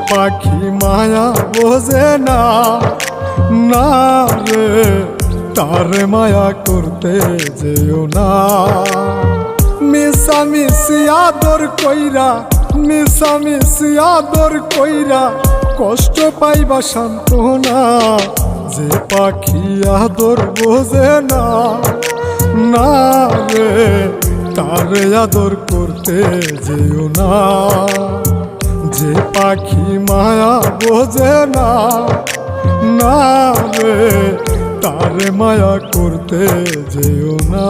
পাখি মায়া বোঝে না, না রে তারে মায়া করতে যেও না। মিশামিশি আদর কইরা, মিশামিশি আদর কইরা কষ্ট পাইবা সান্ত্বনা। যে পাখি আদর বোঝে না, না রে তারে আদর করতে যেও না। যে পাখি মায়া বোঝে না, না রে তারে মায়া করতে যেও না।